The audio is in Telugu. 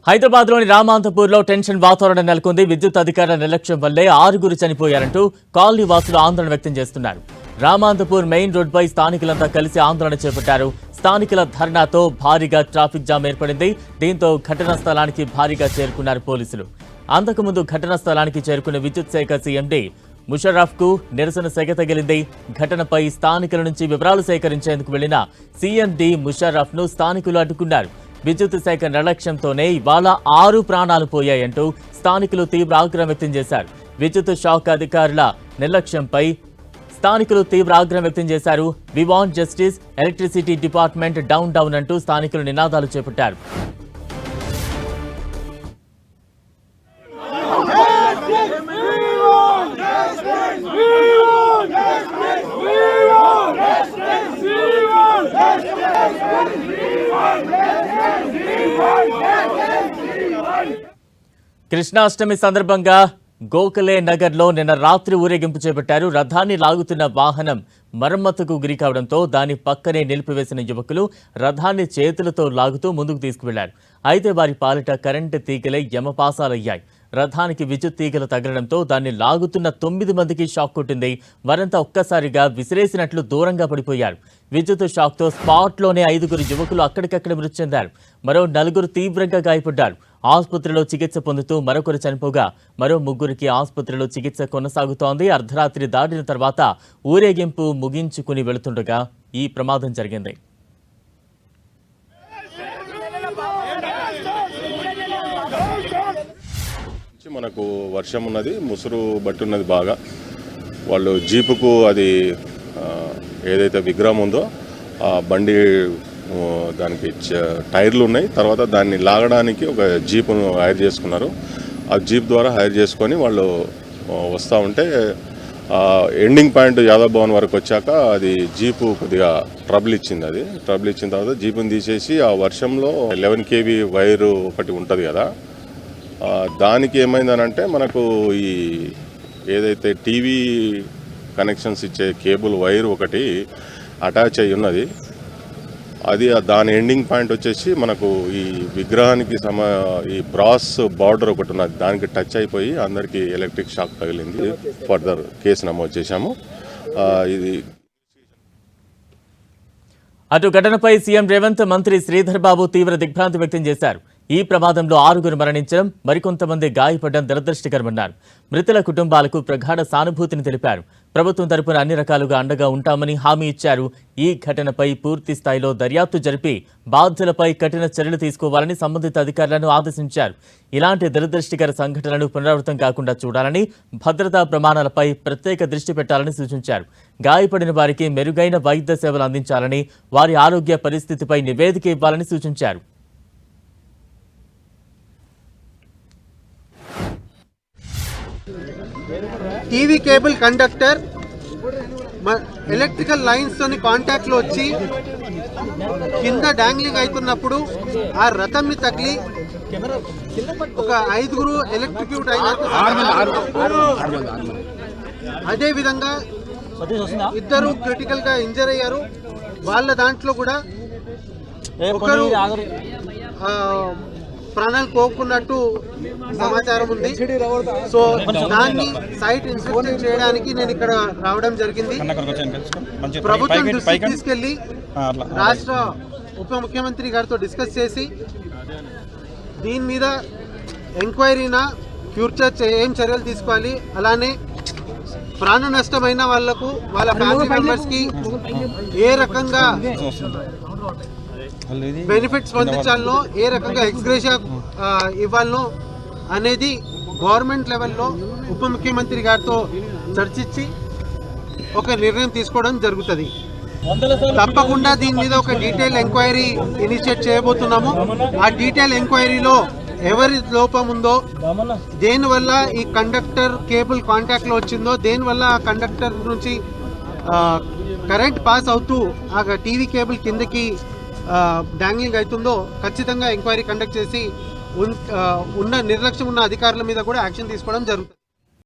హైదరాబాద్లోని రామాంతపూర్లో టెన్షన్ వాతావరణం నెలకొంది. విద్యుత్ అధికారుల నిర్లక్ష్యం వల్లే 6 చనిపోయారంటూ కాలనీ వాసులు ఆందోళన వ్యక్తం చేస్తున్నారు. రామాంతపూర్ మెయిన్ రోడ్డుపై స్థానికులంతా కలిసి ఆందోళన చేపట్టారు. స్థానికుల ధర్నాతో భారీగా ట్రాఫిక్ జామ్ ఏర్పడింది. దీంతో ఘటనా స్థలానికి భారీగా చేరుకున్నారు పోలీసులు. అంతకుముందు ఘటనా స్థలానికి చేరుకున్న విద్యుత్ శాఖ సీఎండీ ముషర్రఫ్కు నిరసన సెగ తగిలింది. ఘటనపై స్థానికుల నుంచి వివరాలు సేకరించేందుకు వెళ్లిన సీఎండీ ముషర్రఫ్ను స్థానికులు అడ్డుకున్నారు. విద్యుత్ శాఖ నిర్లక్ష్యంతోనే ఇవాళ 6 ప్రాణాలు పోయాయంటూ స్థానికులు తీవ్ర ఆగ్రహం వ్యక్తం చేశారు. విద్యుత్ శాఖ అధికారుల నిర్లక్ష్యంపై స్థానికులు తీవ్ర ఆగ్రహం వ్యక్తం చేశారు. We want justice, electricity department down down అంటూ స్థానికులు నినాదాలు చేపట్టారు. కృష్ణాష్టమి సందర్భంగా గోఖలే నగర్లో నిన్న రాత్రి ఊరేగింపు చేపట్టారు. రథాన్ని లాగుతున్న వాహనం మరమ్మతుకు గురి కావడంతో దాని పక్కనే నిలిపివేసిన యువకులు రథాన్ని చేతులతో లాగుతూ ముందుకు తీసుకువెళ్లారు. అయితే వారి పాలిట కరెంటు తీగలే యమపాసాలయ్యాయి. రథానికి విద్యుత్ తీగలు తగలడంతో దాన్ని లాగుతున్న 9 మందికి షాక్ కొట్టింది. వారంతా ఒక్కసారిగా విసిరేసినట్లు దూరంగా పడిపోయారు. విద్యుత్ షాక్తో స్పాట్లోనే 5 యువకులు అక్కడికక్కడ మృతి చెందారు. మరో 4 తీవ్రంగా గాయపడ్డారు. ఆసుపత్రిలో చికిత్స పొందుతూ మరొకరు చనిపోగా మరో 3కి ఆసుపత్రిలో చికిత్స కొనసాగుతోంది. అర్ధరాత్రి దాటిన తర్వాత ఊరేగింపు ముగించుకుని వెళుతుండగా ఈ ప్రమాదం జరిగింది. మనకు వర్షం ఉన్నది, ముసురు బట్టున్నది బాగా. వాళ్ళు జీపుకు అది ఏదైతే విగ్రహం ఉందో ఆ బండి దానికి టైర్లు ఉన్నాయి. తర్వాత దాన్ని లాగడానికి ఒక జీపును హైర్ చేసుకున్నారు. ఆ జీప్ ద్వారా హైర్ చేసుకొని వాళ్ళు వస్తూ ఉంటే ఎండింగ్ పాయింట్ యాదవ్ భవన్ వరకు వచ్చాక అది జీపు కొద్దిగా ట్రబుల్ ఇచ్చింది. అది ట్రబుల్ ఇచ్చిన తర్వాత జీపుని తీసేసి ఆ వర్షంలో 11 kV వైరు ఒకటి ఉంటుంది కదా, దానికి ఏమైందనంటే మనకు ఈ ఏదైతే టీవీ కనెక్షన్స్ ఇచ్చే కేబుల్ వైర్ ఒకటి అటాచ్ అయి ఉన్నది. అది దాని ఎండింగ్ పాయింట్ వచ్చేసి మనకు ఈ విగ్రహానికి ఈ బ్రాస్ బార్డర్ ఒకటి ఉన్నది, దానికి టచ్ అయిపోయి అందరికీ ఎలక్ట్రిక్ షాక్ తగిలింది. ఫర్దర్ కేసు నమోదు చేశాము. ఇది అటు ఘటనపై సీఎం రేవంత్, మంత్రి శ్రీధర్ బాబు తీవ్ర దిగ్భ్రాంతి వ్యక్తం చేశారు. ఈ ప్రమాదంలో 6 మరణించడం, మరికొంతమంది గాయపడడం దురదృష్టకరమన్నారు. మృతుల కుటుంబాలకు ప్రగాఢ సానుభూతిని తెలిపారు. ప్రభుత్వం తరపున అన్ని రకాలుగా అండగా ఉంటామని హామీ ఇచ్చారు. ఈ ఘటనపై పూర్తి స్థాయిలో దర్యాప్తు జరిపి బాధ్యులపై కఠిన చర్యలు తీసుకోవాలని సంబంధిత అధికారులను ఆదేశించారు. ఇలాంటి దురదృష్టకర సంఘటనలు పునరావృతం కాకుండా చూడాలని, భద్రతా ప్రమాణాలపై ప్రత్యేక దృష్టి పెట్టాలని సూచించారు. గాయపడిన వారికి మెరుగైన వైద్య సేవలు అందించాలని, వారి ఆరోగ్య పరిస్థితిపై నివేదిక ఇవ్వాలని సూచించారు. TV cable conductor electrical lines తోని కాంటాక్ట్ లో వచ్చి కింద డాంగ్లింగ్ అవుతున్నప్పుడు ఆ రథంని తగిలి ఒక 5 ఎలక్ట్రిక్యూట్ అయినట్టు. అదే విధంగా 2 క్రిటికల్ గా ఇంజర్ అయ్యారు. వాళ్ళ దాంట్లో కూడా ఒకరు ప్రాణాలు పోకున్నట్టు సమాచారం ఉంది. సో దాన్ని సైట్ ఇన్స్పెక్షన్ చేయడానికి నేను ఇక్కడ రావడం జరిగింది. ప్రభుత్వం దృష్టికి తీసుకెళ్లి రాష్ట్ర ఉప ముఖ్యమంత్రి గారితో డిస్కస్ చేసి దీని మీద ఎంక్వైరీనా, ఫ్యూచర్ ఏం చర్యలు తీసుకోవాలి, అలానే ప్రాణ నష్టమైన వాళ్లకు వాళ్ళ ఫ్యామిలీ మెంబర్స్కి ఏ రకంగా బెనిఫిట్స్ పొందించాలనో, ఏ రకంగా ఎక్స్గ్రేషియా ఇవ్వాలనో అనేది గవర్నమెంట్ లెవెల్లో ఉప ముఖ్యమంత్రి గారితో చర్చించి ఒక నిర్ణయం తీసుకోవడం జరుగుతుంది. తప్పకుండా దీని మీద ఒక డీటెయిల్ ఎంక్వైరీ ఇనిషియేట్ చేయబోతున్నాము. ఆ డీటెయిల్ ఎంక్వైరీలో ఎవరి లోపం ఉందో, దేనివల్ల ఈ కండక్టర్ కేబుల్ కాంటాక్ట్లో వచ్చిందో, దేనివల్ల ఆ కండక్టర్ నుంచి కరెంట్ పాస్ అవుతూ ఆ టీవీ కేబుల్ కిందకి డాంగ్లింగ్ అవుతుందో ఖచ్చితంగా ఎంక్వైరీ కండక్ట్ చేసి ఉన్న నిర్లక్ష్యం ఉన్న అధికారుల మీద కూడా యాక్షన్ తీసుకోవడం జరుగుతుంది.